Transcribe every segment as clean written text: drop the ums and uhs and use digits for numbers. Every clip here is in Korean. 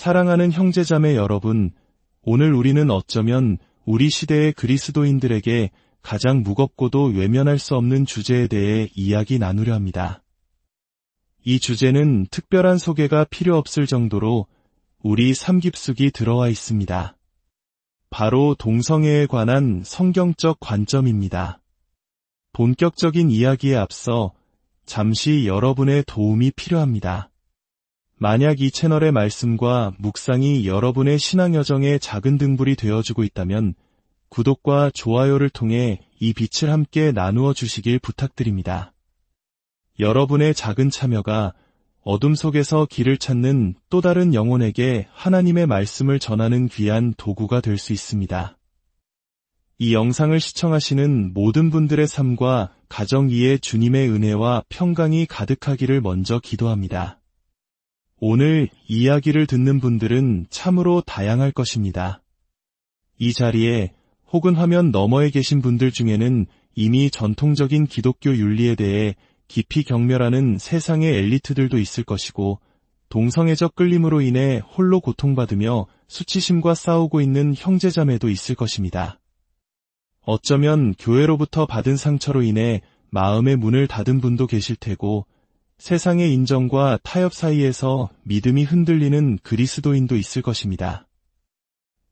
사랑하는 형제자매 여러분, 오늘 우리는 어쩌면 우리 시대의 그리스도인들에게 가장 무겁고도 외면할 수 없는 주제에 대해 이야기 나누려 합니다. 이 주제는 특별한 소개가 필요 없을 정도로 우리 삶 깊숙이 들어와 있습니다. 바로 동성애에 관한 성경적 관점입니다. 본격적인 이야기에 앞서 잠시 여러분의 도움이 필요합니다. 만약 이 채널의 말씀과 묵상이 여러분의 신앙 여정에 작은 등불이 되어주고 있다면 구독과 좋아요를 통해 이 빛을 함께 나누어 주시길 부탁드립니다. 여러분의 작은 참여가 어둠 속에서 길을 찾는 또 다른 영혼에게 하나님의 말씀을 전하는 귀한 도구가 될 수 있습니다. 이 영상을 시청하시는 모든 분들의 삶과 가정 위에 주님의 은혜와 평강이 가득하기를 먼저 기도합니다. 오늘 이야기를 듣는 분들은 참으로 다양할 것입니다. 이 자리에 혹은 화면 너머에 계신 분들 중에는 이미 전통적인 기독교 윤리에 대해 깊이 경멸하는 세상의 엘리트들도 있을 것이고, 동성애적 끌림으로 인해 홀로 고통받으며 수치심과 싸우고 있는 형제자매도 있을 것입니다. 어쩌면 교회로부터 받은 상처로 인해 마음의 문을 닫은 분도 계실 테고, 세상의 인정과 타협 사이에서 믿음이 흔들리는 그리스도인도 있을 것입니다.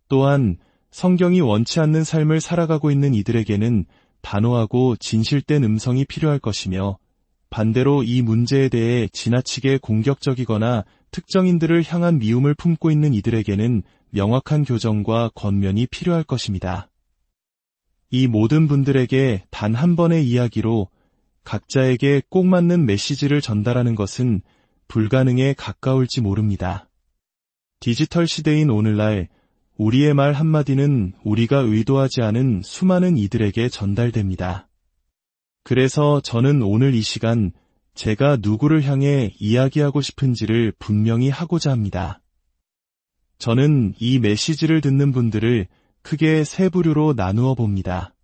또한 성경이 원치 않는 삶을 살아가고 있는 이들에게는 단호하고 진실된 음성이 필요할 것이며, 반대로 이 문제에 대해 지나치게 공격적이거나 특정인들을 향한 미움을 품고 있는 이들에게는 명확한 교정과 권면이 필요할 것입니다. 이 모든 분들에게 단 한 번의 이야기로 각자에게 꼭 맞는 메시지를 전달하는 것은 불가능에 가까울지 모릅니다. 디지털 시대인 오늘날 우리의 말 한마디는 우리가 의도하지 않은 수많은 이들에게 전달됩니다. 그래서 저는 오늘 이 시간 제가 누구를 향해 이야기하고 싶은지를 분명히 하고자 합니다. 저는 이 메시지를 듣는 분들을 크게 세 부류로 나누어 봅니다.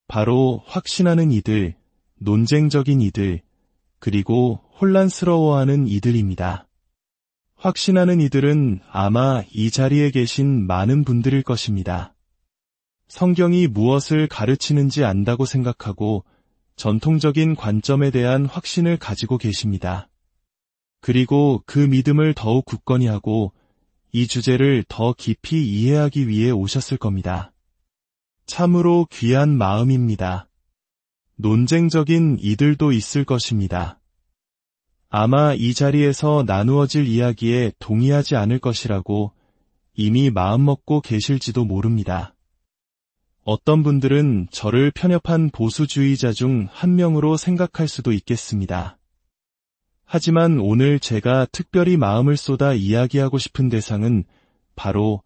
바로 확신하는 이들, 논쟁적인 이들, 그리고 혼란스러워하는 이들입니다. 확신하는 이들은 아마 이 자리에 계신 많은 분들일 것입니다. 성경이 무엇을 가르치는지 안다고 생각하고 전통적인 관점에 대한 확신을 가지고 계십니다. 그리고 그 믿음을 더욱 굳건히 하고 이 주제를 더 깊이 이해하기 위해 오셨을 겁니다. 참으로 귀한 마음입니다. 논쟁적인 이들도 있을 것입니다. 아마 이 자리에서 나누어질 이야기에 동의하지 않을 것이라고 이미 마음먹고 계실지도 모릅니다. 어떤 분들은 저를 편협한 보수주의자 중 한 명으로 생각할 수도 있겠습니다. 하지만 오늘 제가 특별히 마음을 쏟아 이야기하고 싶은 대상은 바로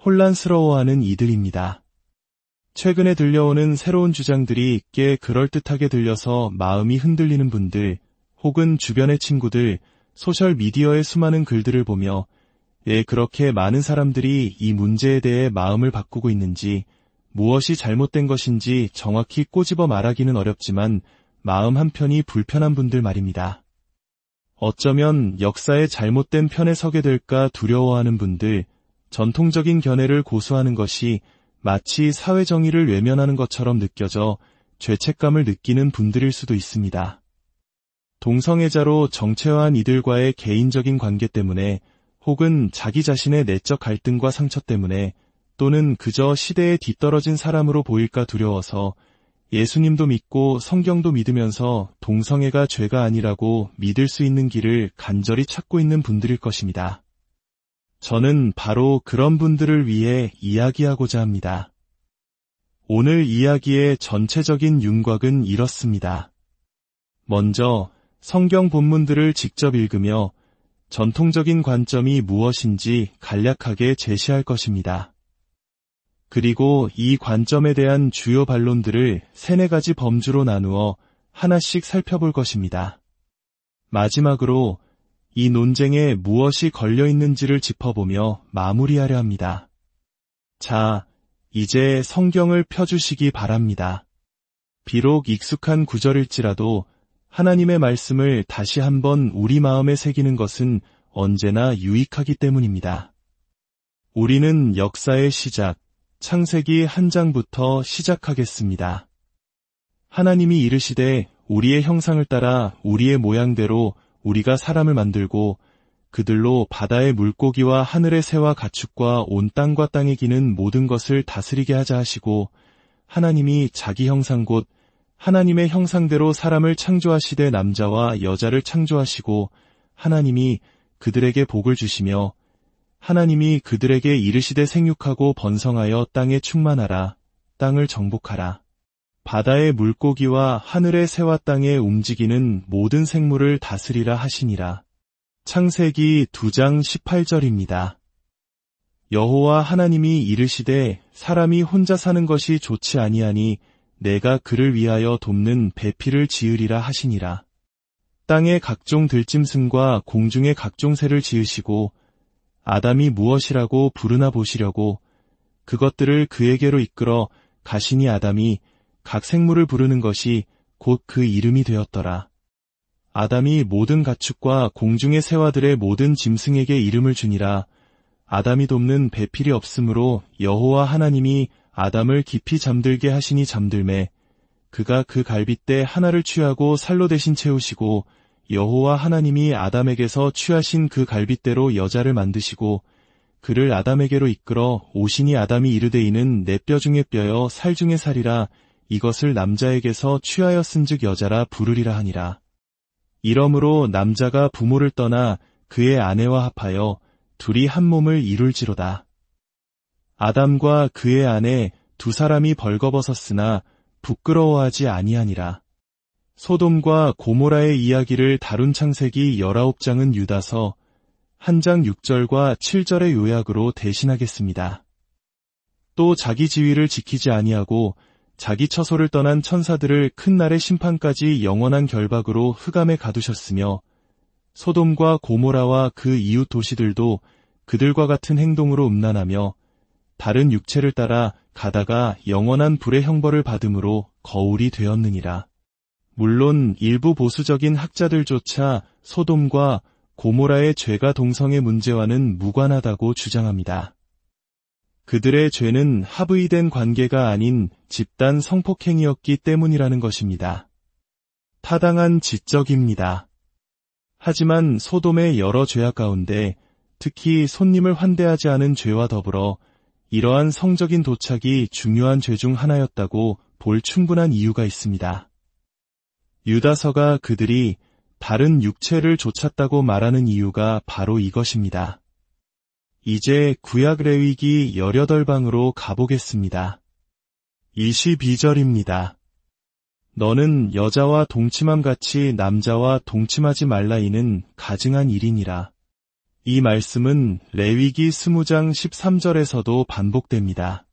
혼란스러워하는 이들입니다. 최근에 들려오는 새로운 주장들이 꽤 그럴듯하게 들려서 마음이 흔들리는 분들, 혹은 주변의 친구들, 소셜미디어의 수많은 글들을 보며 왜 그렇게 많은 사람들이 이 문제에 대해 마음을 바꾸고 있는지, 무엇이 잘못된 것인지 정확히 꼬집어 말하기는 어렵지만 마음 한편이 불편한 분들 말입니다. 어쩌면 역사의 잘못된 편에 서게 될까 두려워하는 분들, 전통적인 견해를 고수하는 것이 마치 사회 정의를 외면하는 것처럼 느껴져 죄책감을 느끼는 분들일 수도 있습니다. 동성애자로 정체화한 이들과의 개인적인 관계 때문에 혹은 자기 자신의 내적 갈등과 상처 때문에 또는 그저 시대에 뒤떨어진 사람으로 보일까 두려워서 예수님도 믿고 성경도 믿으면서 동성애가 죄가 아니라고 믿을 수 있는 길을 간절히 찾고 있는 분들일 것입니다. 저는 바로 그런 분들을 위해 이야기하고자 합니다. 오늘 이야기의 전체적인 윤곽은 이렇습니다. 먼저 성경 본문들을 직접 읽으며 전통적인 관점이 무엇인지 간략하게 제시할 것입니다. 그리고 이 관점에 대한 주요 반론들을 3-4가지 범주로 나누어 하나씩 살펴볼 것입니다. 마지막으로 이 논쟁에 무엇이 걸려 있는지를 짚어보며 마무리하려 합니다. 자, 이제 성경을 펴주시기 바랍니다. 비록 익숙한 구절일지라도 하나님의 말씀을 다시 한번 우리 마음에 새기는 것은 언제나 유익하기 때문입니다. 우리는 역사의 시작, 창세기 1장부터 시작하겠습니다. 하나님이 이르시되 우리의 형상을 따라 우리의 모양대로 우리가 사람을 만들고 그들로 바다의 물고기와 하늘의 새와 가축과 온 땅과 땅에 기는 모든 것을 다스리게 하자 하시고 하나님이 자기 형상 곧 하나님의 형상대로 사람을 창조하시되 남자와 여자를 창조하시고 하나님이 그들에게 복을 주시며 하나님이 그들에게 이르시되 생육하고 번성하여 땅에 충만하라 땅을 정복하라 바다의 물고기와 하늘의 새와 땅에 움직이는 모든 생물을 다스리라 하시니라. 창세기 2장 18절입니다. 여호와 하나님이 이르시되 사람이 혼자 사는 것이 좋지 아니하니 내가 그를 위하여 돕는 배필을 지으리라 하시니라. 땅의 각종 들짐승과 공중의 각종 새를 지으시고 아담이 무엇이라고 부르나 보시려고 그것들을 그에게로 이끌어 가시니 아담이 각 생물을 부르는 것이 곧 그 이름이 되었더라. 아담이 모든 가축과 공중의 새와들의 모든 짐승에게 이름을 주니라. 아담이 돕는 배필이 없으므로 여호와 하나님이 아담을 깊이 잠들게 하시니 잠들매 그가 그 갈빗대 하나를 취하고 살로 대신 채우시고 여호와 하나님이 아담에게서 취하신 그 갈빗대로 여자를 만드시고 그를 아담에게로 이끌어 오시니 아담이 이르되 이는 내 뼈 중에 뼈여 살 중에 살이라 이것을 남자에게서 취하였은즉 여자라 부르리라 하니라. 이러므로 남자가 부모를 떠나 그의 아내와 합하여 둘이 한 몸을 이룰지로다. 아담과 그의 아내 두 사람이 벌거벗었으나 부끄러워하지 아니하니라. 소돔과 고모라의 이야기를 다룬 창세기 19장은 유다서 1장 6절과 7절의 요약으로 대신하겠습니다. 또 자기 지위를 지키지 아니하고 자기 처소를 떠난 천사들을 큰 날의 심판까지 영원한 결박으로 흑암에 가두셨으며 소돔과 고모라와 그 이웃 도시들도 그들과 같은 행동으로 음란하며 다른 육체를 따라 가다가 영원한 불의 형벌을 받음으로 거울이 되었느니라. 물론 일부 보수적인 학자들조차 소돔과 고모라의 죄가 동성애 문제와는 무관하다고 주장합니다. 그들의 죄는 합의된 관계가 아닌 집단 성폭행이었기 때문이라는 것입니다. 타당한 지적입니다. 하지만 소돔의 여러 죄악 가운데 특히 손님을 환대하지 않은 죄와 더불어 이러한 성적인 도착이 중요한 죄 중 하나였다고 볼 충분한 이유가 있습니다. 유다서가 그들이 다른 육체를 좇았다고 말하는 이유가 바로 이것입니다. 이제 구약 레위기 18방으로 가보겠습니다. 22절입니다. 너는 여자와 동침함같이 남자와 동침하지 말라 이는 가증한 일이니라. 이 말씀은 레위기 20장 13절에서도 반복됩니다.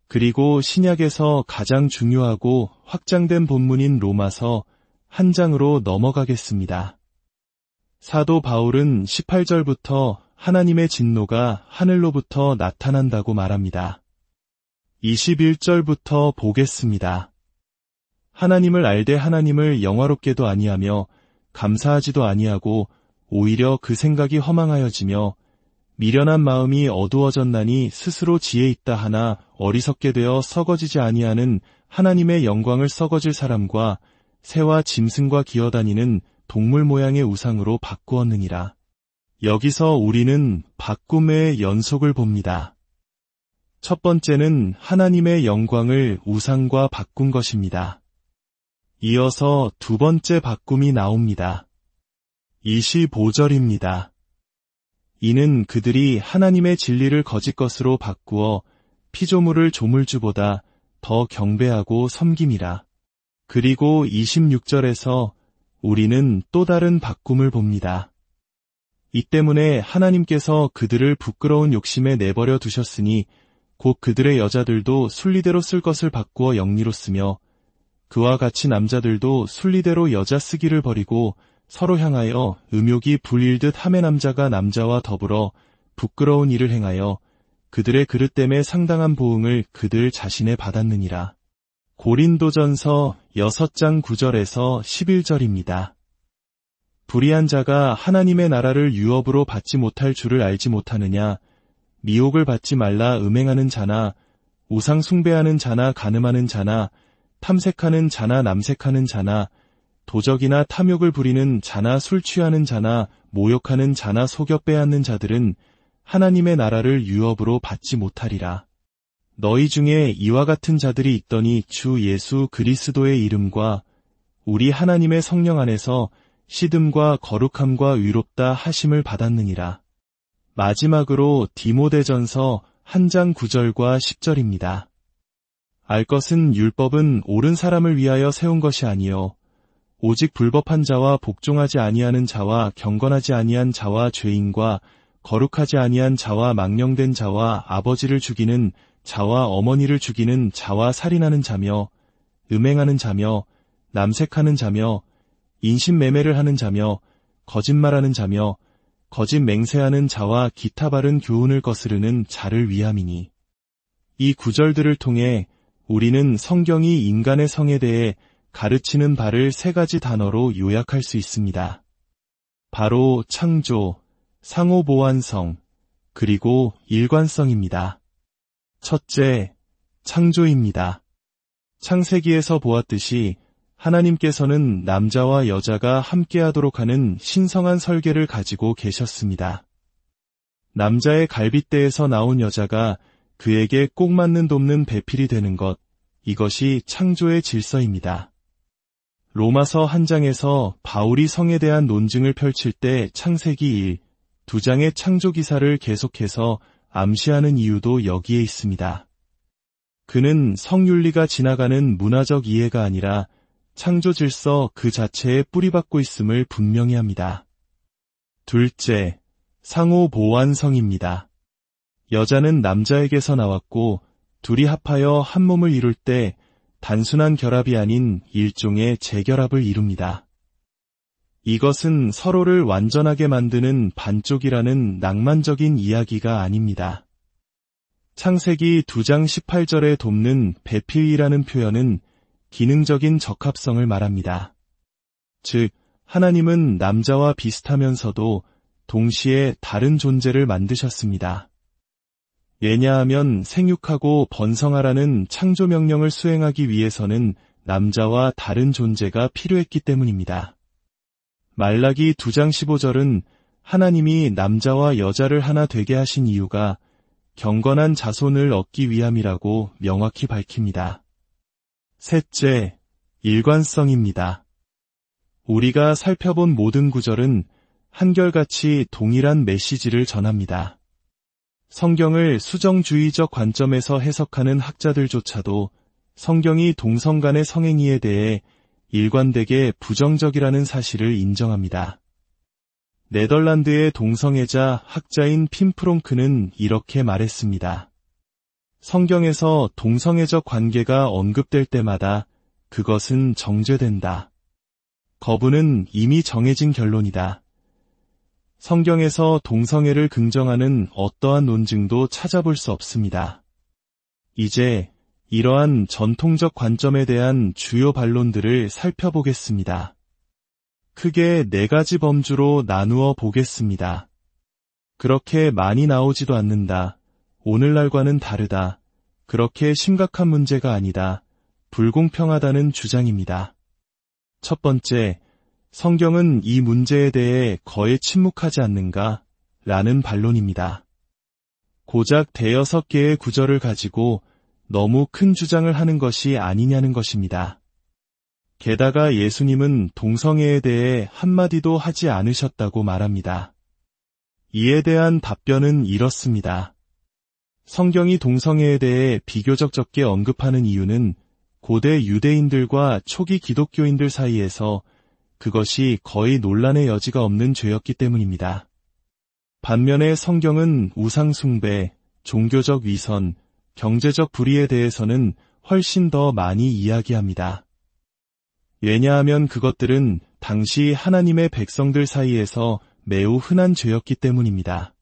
그리고 신약에서 가장 중요하고 확장된 본문인 로마서 1장으로 넘어가겠습니다. 사도 바울은 18절부터 하나님의 진노가 하늘로부터 나타난다고 말합니다. 21절부터 보겠습니다. 하나님을 알되 하나님을 영화롭게도 아니하며 감사하지도 아니하고 오히려 그 생각이 허망하여지며 미련한 마음이 어두워졌나니 스스로 지혜 있다 하나 어리석게 되어 썩어지지 아니하는 하나님의 영광을 썩어질 사람과 새와 짐승과 기어다니는 동물 모양의 우상으로 바꾸었느니라. 여기서 우리는 바꿈의 연속을 봅니다. 첫 번째는 하나님의 영광을 우상과 바꾼 것입니다. 이어서 두 번째 바꿈이 나옵니다. 25절입니다. 이는 그들이 하나님의 진리를 거짓 것으로 바꾸어 피조물을 조물주보다 더 경배하고 섬김이라. 그리고 26절에서 우리는 또 다른 바꿈을 봅니다. 이 때문에 하나님께서 그들을 부끄러운 욕심에 내버려 두셨으니 곧 그들의 여자들도 순리대로 쓸 것을 바꾸어 영리로 쓰며 그와 같이 남자들도 순리대로 여자 쓰기를 버리고 서로 향하여 음욕이 불일듯 하매 남자가 남자와 더불어 부끄러운 일을 행하여 그들의 그릇됨에 상당한 보응을 그들 자신에 받았느니라. 고린도전서 6장 9절에서 11절입니다. 불의한 자가 하나님의 나라를 유업으로 받지 못할 줄을 알지 못하느냐. 미혹을 받지 말라. 음행하는 자나 우상 숭배하는 자나 간음하는 자나 탐색하는 자나 남색하는 자나 도적이나 탐욕을 부리는 자나 술 취하는 자나 모욕하는 자나 속여 빼앗는 자들은 하나님의 나라를 유업으로 받지 못하리라. 너희 중에 이와 같은 자들이 있더니 주 예수 그리스도의 이름과 우리 하나님의 성령 안에서 시듬과 거룩함과 의롭다 하심을 받았느니라. 마지막으로 디모데전서 1장 9절과 10절입니다. 알 것은 율법은 옳은 사람을 위하여 세운 것이 아니요 오직 불법한 자와 복종하지 아니하는 자와 경건하지 아니한 자와 죄인과 거룩하지 아니한 자와 망령된 자와 아버지를 죽이는 자와 어머니를 죽이는 자와 살인하는 자며 음행하는 자며 남색하는 자며 인신매매를 하는 자며 거짓말하는 자며 거짓 맹세하는 자와 기타 바른 교훈을 거스르는 자를 위함이니. 이 구절들을 통해 우리는 성경이 인간의 성에 대해 가르치는 바를 세 가지 단어로 요약할 수 있습니다. 바로 창조, 상호보완성, 그리고 일관성입니다. 첫째, 창조입니다. 창세기에서 보았듯이 하나님께서는 남자와 여자가 함께하도록 하는 신성한 설계를 가지고 계셨습니다. 남자의 갈빗대에서 나온 여자가 그에게 꼭 맞는 돕는 배필이 되는 것, 이것이 창조의 질서입니다. 로마서 1장에서 바울이 성에 대한 논증을 펼칠 때 창세기 1, 2장의 창조 기사를 계속해서 암시하는 이유도 여기에 있습니다. 그는 성윤리가 지나가는 문화적 이해가 아니라 창조 질서 그 자체에 뿌리박고 있음을 분명히 합니다. 둘째, 상호 보완성입니다. 여자는 남자에게서 나왔고 둘이 합하여 한 몸을 이룰 때 단순한 결합이 아닌 일종의 재결합을 이룹니다. 이것은 서로를 완전하게 만드는 반쪽이라는 낭만적인 이야기가 아닙니다. 창세기 2장 18절에 돕는 배필이라는 표현은 기능적인 적합성을 말합니다. 즉, 하나님은 남자와 비슷하면서도 동시에 다른 존재를 만드셨습니다. 왜냐하면 생육하고 번성하라는 창조명령을 수행하기 위해서는 남자와 다른 존재가 필요했기 때문입니다. 말라기 2장 15절은 하나님이 남자와 여자를 하나 되게 하신 이유가 경건한 자손을 얻기 위함이라고 명확히 밝힙니다. 셋째, 일관성입니다. 우리가 살펴본 모든 구절은 한결같이 동일한 메시지를 전합니다. 성경을 수정주의적 관점에서 해석하는 학자들조차도 성경이 동성 간의 성행위에 대해 일관되게 부정적이라는 사실을 인정합니다. 네덜란드의 동성애자 학자인 핀 프롱크는 이렇게 말했습니다. 성경에서 동성애적 관계가 언급될 때마다 그것은 정죄된다. 거부는 이미 정해진 결론이다. 성경에서 동성애를 긍정하는 어떠한 논증도 찾아볼 수 없습니다. 이제 이러한 전통적 관점에 대한 주요 반론들을 살펴보겠습니다. 크게 4가지 범주로 나누어 보겠습니다. 그렇게 많이 나오지도 않는다. 오늘날과는 다르다. 그렇게 심각한 문제가 아니다. 불공평하다는 주장입니다. 첫 번째, 성경은 이 문제에 대해 거의 침묵하지 않는가? 라는 반론입니다. 고작 6개의 구절을 가지고 너무 큰 주장을 하는 것이 아니냐는 것입니다. 게다가 예수님은 동성애에 대해 한마디도 하지 않으셨다고 말합니다. 이에 대한 답변은 이렇습니다. 성경이 동성애에 대해 비교적 적게 언급하는 이유는 고대 유대인들과 초기 기독교인들 사이에서 그것이 거의 논란의 여지가 없는 죄였기 때문입니다. 반면에 성경은 우상숭배, 종교적 위선, 경제적 불의에 대해서는 훨씬 더 많이 이야기합니다. 왜냐하면 그것들은 당시 하나님의 백성들 사이에서 매우 흔한 죄였기 때문입니다.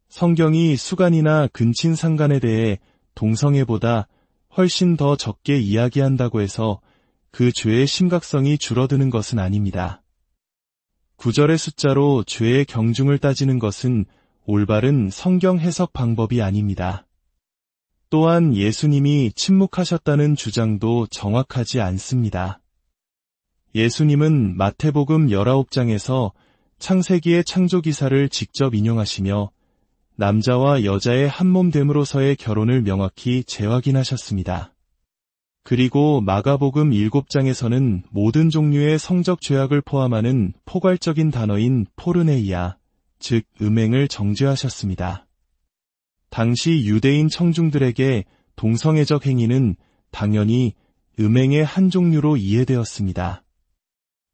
성경이 수간이나 근친상간에 대해 동성애보다 훨씬 더 적게 이야기한다고 해서 그 죄의 심각성이 줄어드는 것은 아닙니다. 구절의 숫자로 죄의 경중을 따지는 것은 올바른 성경 해석 방법이 아닙니다. 또한 예수님이 침묵하셨다는 주장도 정확하지 않습니다. 예수님은 마태복음 19장에서 창세기의 창조 기사를 직접 인용하시며 남자와 여자의 한몸됨으로서의 결혼을 명확히 재확인하셨습니다. 그리고 마가복음 7장에서는 모든 종류의 성적 죄악을 포함하는 포괄적인 단어인 포르네이아, 즉 음행을 정죄하셨습니다. 당시 유대인 청중들에게 동성애적 행위는 당연히 음행의 한 종류로 이해되었습니다.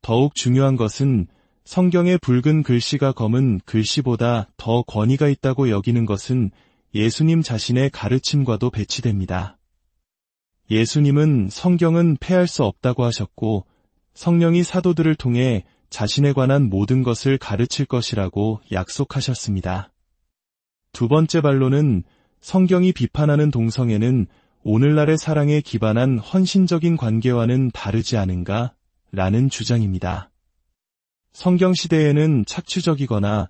더욱 중요한 것은 성경의 붉은 글씨가 검은 글씨보다 더 권위가 있다고 여기는 것은 예수님 자신의 가르침과도 배치됩니다. 예수님은 성경은 폐할 수 없다고 하셨고 성령이 사도들을 통해 자신에 관한 모든 것을 가르칠 것이라고 약속하셨습니다. 두 번째 반론은 성경이 비판하는 동성애는 오늘날의 사랑에 기반한 헌신적인 관계와는 다르지 않은가? 라는 주장입니다. 성경시대에는 착취적이거나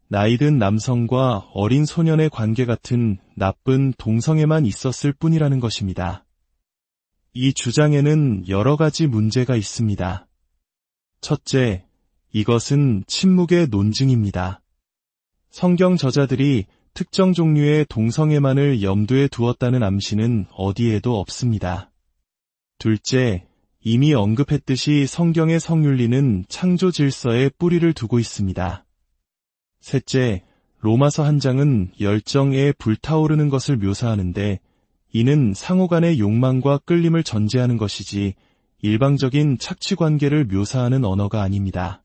나이든 남성과 어린 소년의 관계 같은 나쁜 동성애만 있었을 뿐이라는 것입니다. 이 주장에는 여러 가지 문제가 있습니다. 첫째, 이것은 침묵의 논증입니다. 성경 저자들이 특정 종류의 동성애만을 염두에 두었다는 암시는 어디에도 없습니다. 둘째, 이미 언급했듯이 성경의 성윤리는 창조 질서에 뿌리를 두고 있습니다. 셋째, 로마서 한 장은 열정에 불타오르는 것을 묘사하는데 이는 상호 간의 욕망과 끌림을 전제하는 것이지 일방적인 착취 관계를 묘사하는 언어가 아닙니다.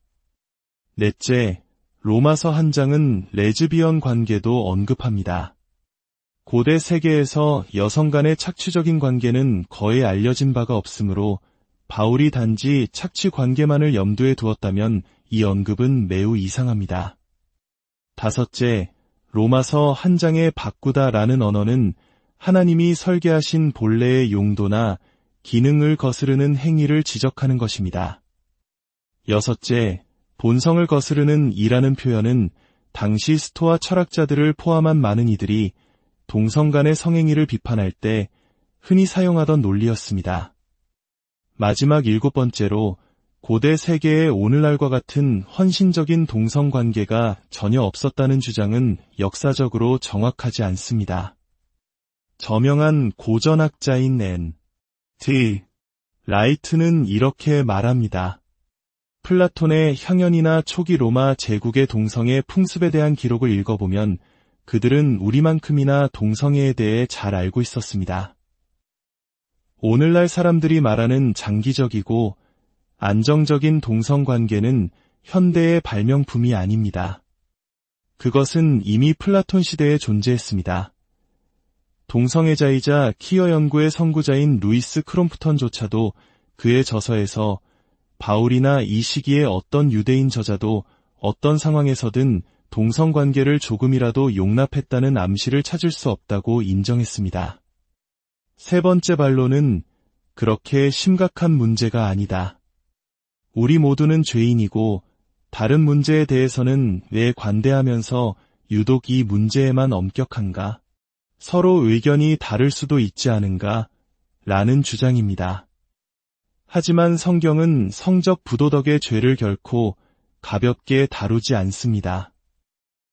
넷째, 로마서 한 장은 레즈비언 관계도 언급합니다. 고대 세계에서 여성 간의 착취적인 관계는 거의 알려진 바가 없으므로 바울이 단지 착취 관계만을 염두에 두었다면 이 언급은 매우 이상합니다. 다섯째, 로마서 한 장의 바꾸다라는 언어는 하나님이 설계하신 본래의 용도나 기능을 거스르는 행위를 지적하는 것입니다. 여섯째, 본성을 거스르는 이라는 표현은 당시 스토아 철학자들을 포함한 많은 이들이 동성 간의 성행위를 비판할 때 흔히 사용하던 논리였습니다. 마지막 일곱 번째로 고대 세계의 오늘날과 같은 헌신적인 동성 관계가 전혀 없었다는 주장은 역사적으로 정확하지 않습니다. 저명한 고전학자인 N.T. 라이트는 이렇게 말합니다. 플라톤의 향연이나 초기 로마 제국의 동성애 풍습에 대한 기록을 읽어보면 그들은 우리만큼이나 동성애에 대해 잘 알고 있었습니다. 오늘날 사람들이 말하는 장기적이고 안정적인 동성관계는 현대의 발명품이 아닙니다. 그것은 이미 플라톤 시대에 존재했습니다. 동성애자이자 키어 연구의 선구자인 루이스 크롬프턴조차도 그의 저서에서 바울이나 이 시기의 어떤 유대인 저자도 어떤 상황에서든 동성관계를 조금이라도 용납했다는 암시를 찾을 수 없다고 인정했습니다. 세 번째 반론은 그렇게 심각한 문제가 아니다. 우리 모두는 죄인이고 다른 문제에 대해서는 왜 관대하면서 유독 이 문제에만 엄격한가? 서로 의견이 다를 수도 있지 않은가? 라는 주장입니다. 하지만 성경은 성적 부도덕의 죄를 결코 가볍게 다루지 않습니다.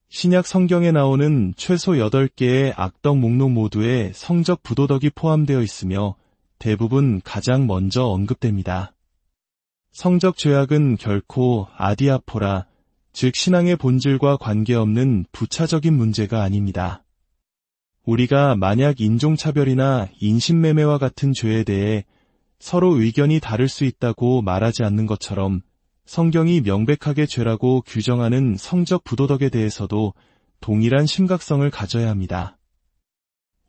신약 성경에 나오는 최소 8개의 악덕 목록 모두에 성적 부도덕이 포함되어 있으며 대부분 가장 먼저 언급됩니다. 성적 죄악은 결코 아디아포라, 즉 신앙의 본질과 관계없는 부차적인 문제가 아닙니다. 우리가 만약 인종차별이나 인신매매와 같은 죄에 대해 서로 의견이 다를 수 있다고 말하지 않는 것처럼 성경이 명백하게 죄라고 규정하는 성적 부도덕에 대해서도 동일한 심각성을 가져야 합니다.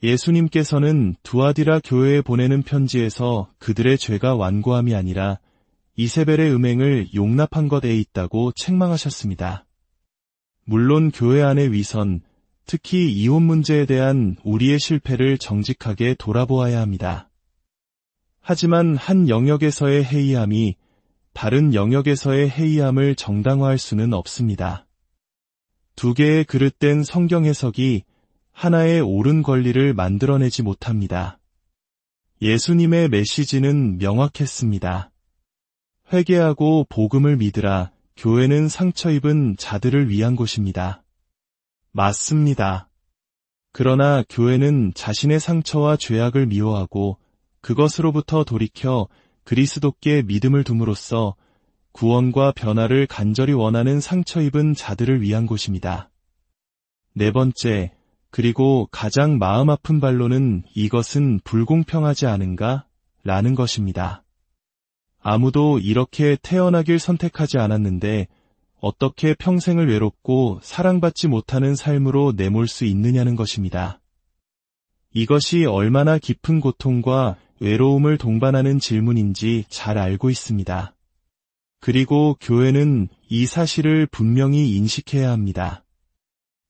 예수님께서는 두아디라 교회에 보내는 편지에서 그들의 죄가 완고함이 아니라 이세벨의 음행을 용납한 것에 있다고 책망하셨습니다. 물론 교회 안의 위선, 특히 이혼 문제에 대한 우리의 실패를 정직하게 돌아보아야 합니다. 하지만 한 영역에서의 해이함이 다른 영역에서의 해이함을 정당화할 수는 없습니다. 두 개의 그릇된 성경 해석이 하나의 옳은 권리를 만들어내지 못합니다. 예수님의 메시지는 명확했습니다. 회개하고 복음을 믿으라. 교회는 상처 입은 자들을 위한 곳입니다. 맞습니다. 그러나 교회는 자신의 상처와 죄악을 미워하고 그것으로부터 돌이켜 그리스도께 믿음을 둠으로써 구원과 변화를 간절히 원하는 상처 입은 자들을 위한 곳입니다. 네 번째, 그리고 가장 마음 아픈 반론은 이것은 불공평하지 않은가? 라는 것입니다. 아무도 이렇게 태어나길 선택하지 않았는데 어떻게 평생을 외롭고 사랑받지 못하는 삶으로 내몰 수 있느냐는 것입니다. 이것이 얼마나 깊은 고통과 외로움을 동반하는 질문인지 잘 알고 있습니다. 그리고 교회는 이 사실을 분명히 인식해야 합니다.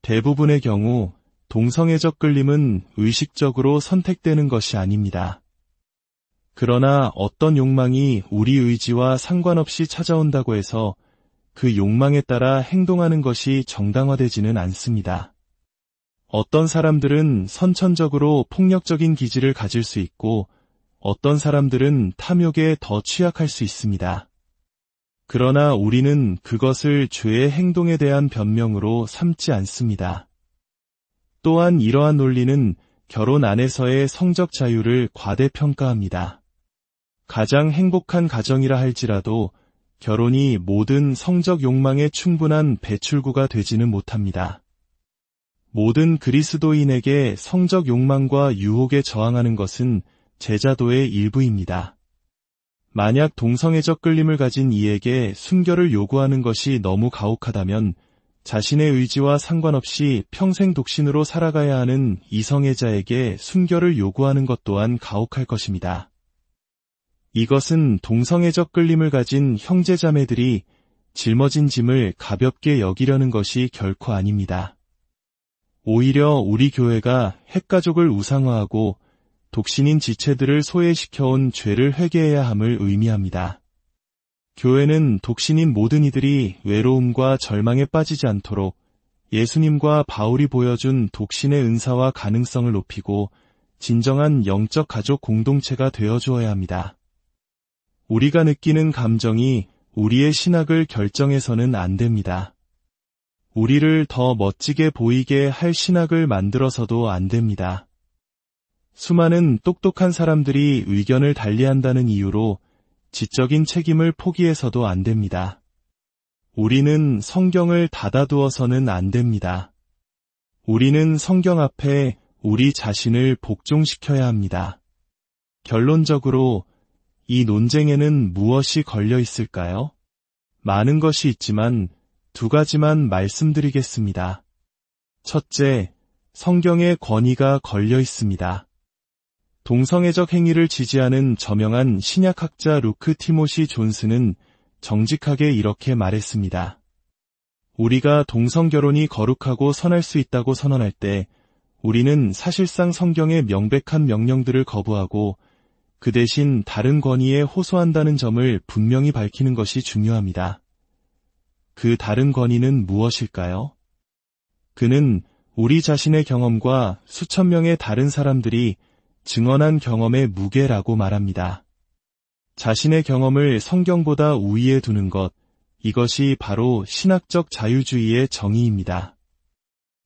대부분의 경우 동성애적 끌림은 의식적으로 선택되는 것이 아닙니다. 그러나 어떤 욕망이 우리 의지와 상관없이 찾아온다고 해서 그 욕망에 따라 행동하는 것이 정당화되지는 않습니다. 어떤 사람들은 선천적으로 폭력적인 기질을 가질 수 있고 어떤 사람들은 탐욕에 더 취약할 수 있습니다. 그러나 우리는 그것을 죄의 행동에 대한 변명으로 삼지 않습니다. 또한 이러한 논리는 결혼 안에서의 성적 자유를 과대평가합니다. 가장 행복한 가정이라 할지라도 결혼이 모든 성적 욕망에 충분한 배출구가 되지는 못합니다. 모든 그리스도인에게 성적 욕망과 유혹에 저항하는 것은 제자도의 일부입니다. 만약 동성애적 끌림을 가진 이에게 순결을 요구하는 것이 너무 가혹하다면 자신의 의지와 상관없이 평생 독신으로 살아가야 하는 이성애자에게 순결을 요구하는 것 또한 가혹할 것입니다. 이것은 동성애적 끌림을 가진 형제자매들이 짊어진 짐을 가볍게 여기려는 것이 결코 아닙니다. 오히려 우리 교회가 핵가족을 우상화하고 독신인 지체들을 소외시켜온 죄를 회개해야 함을 의미합니다. 교회는 독신인 모든 이들이 외로움과 절망에 빠지지 않도록 예수님과 바울이 보여준 독신의 은사와 가능성을 높이고 진정한 영적 가족 공동체가 되어주어야 합니다. 우리가 느끼는 감정이 우리의 신학을 결정해서는 안 됩니다. 우리를 더 멋지게 보이게 할 신학을 만들어서도 안 됩니다. 수많은 똑똑한 사람들이 의견을 달리한다는 이유로 지적인 책임을 포기해서도 안 됩니다. 우리는 성경을 닫아두어서는 안 됩니다. 우리는 성경 앞에 우리 자신을 복종시켜야 합니다. 결론적으로 이 논쟁에는 무엇이 걸려 있을까요? 많은 것이 있지만 두 가지만 말씀드리겠습니다. 첫째, 성경의 권위가 걸려 있습니다. 동성애적 행위를 지지하는 저명한 신약학자 루크 티모시 존스는 정직하게 이렇게 말했습니다. 우리가 동성결혼이 거룩하고 선할 수 있다고 선언할 때 우리는 사실상 성경의 명백한 명령들을 거부하고 그 대신 다른 권위에 호소한다는 점을 분명히 밝히는 것이 중요합니다. 그 다른 권위는 무엇일까요? 그는 우리 자신의 경험과 수천 명의 다른 사람들이 증언한 경험의 무게라고 말합니다. 자신의 경험을 성경보다 우위에 두는 것, 이것이 바로 신학적 자유주의의 정의입니다.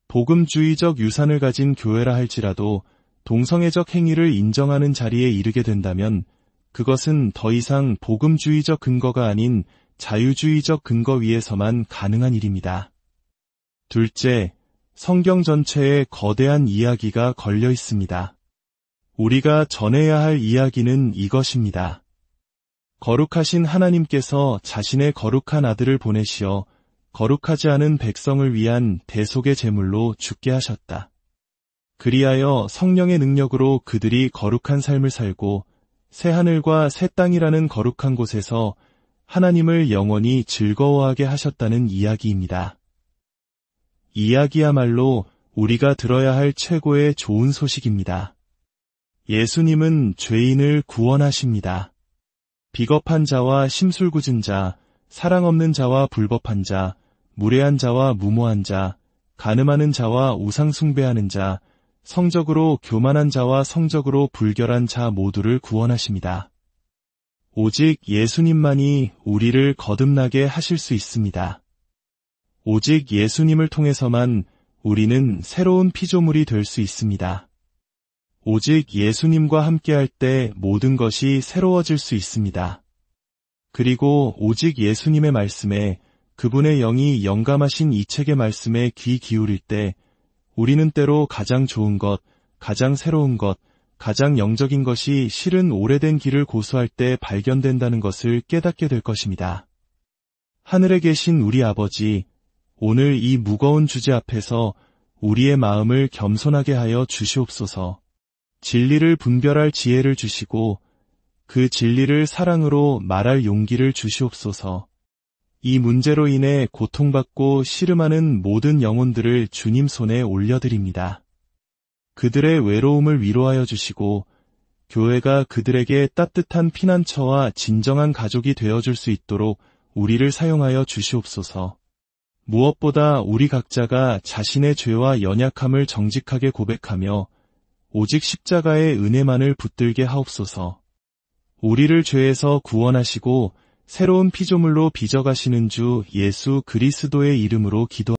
복음주의적 유산을 가진 교회라 할지라도 동성애적 행위를 인정하는 자리에 이르게 된다면 그것은 더 이상 복음주의적 근거가 아닌 자유주의적 근거 위에서만 가능한 일입니다. 둘째, 성경 전체에 거대한 이야기가 걸려 있습니다. 우리가 전해야 할 이야기는 이것입니다. 거룩하신 하나님께서 자신의 거룩한 아들을 보내시어 거룩하지 않은 백성을 위한 대속의 제물로 죽게 하셨다. 그리하여 성령의 능력으로 그들이 거룩한 삶을 살고 새하늘과 새 땅이라는 거룩한 곳에서 하나님을 영원히 즐거워하게 하셨다는 이야기입니다. 이야기야말로 우리가 들어야 할 최고의 좋은 소식입니다. 예수님은 죄인을 구원하십니다. 비겁한 자와 심술궂은 자, 사랑 없는 자와 불법한 자, 무례한 자와 무모한 자, 간음하는 자와 우상 숭배하는 자, 성적으로 교만한 자와 성적으로 불결한 자 모두를 구원하십니다. 오직 예수님만이 우리를 거듭나게 하실 수 있습니다. 오직 예수님을 통해서만 우리는 새로운 피조물이 될 수 있습니다. 오직 예수님과 함께할 때 모든 것이 새로워질 수 있습니다. 그리고 오직 예수님의 말씀에, 그분의 영이 영감하신 이 책의 말씀에 귀 기울일 때 우리는 때로 가장 좋은 것, 가장 새로운 것, 가장 영적인 것이 실은 오래된 길을 고수할 때 발견된다는 것을 깨닫게 될 것입니다. 하늘에 계신 우리 아버지, 오늘 이 무거운 주제 앞에서 우리의 마음을 겸손하게 하여 주시옵소서. 진리를 분별할 지혜를 주시고 그 진리를 사랑으로 말할 용기를 주시옵소서. 이 문제로 인해 고통받고 씨름하는 모든 영혼들을 주님 손에 올려드립니다. 그들의 외로움을 위로하여 주시고 교회가 그들에게 따뜻한 피난처와 진정한 가족이 되어줄 수 있도록 우리를 사용하여 주시옵소서. 무엇보다 우리 각자가 자신의 죄와 연약함을 정직하게 고백하며 오직 십자가의 은혜만을 붙들게 하옵소서. 우리를 죄에서 구원하시고 새로운 피조물로 빚어가시는 주 예수 그리스도의 이름으로 기도합니다.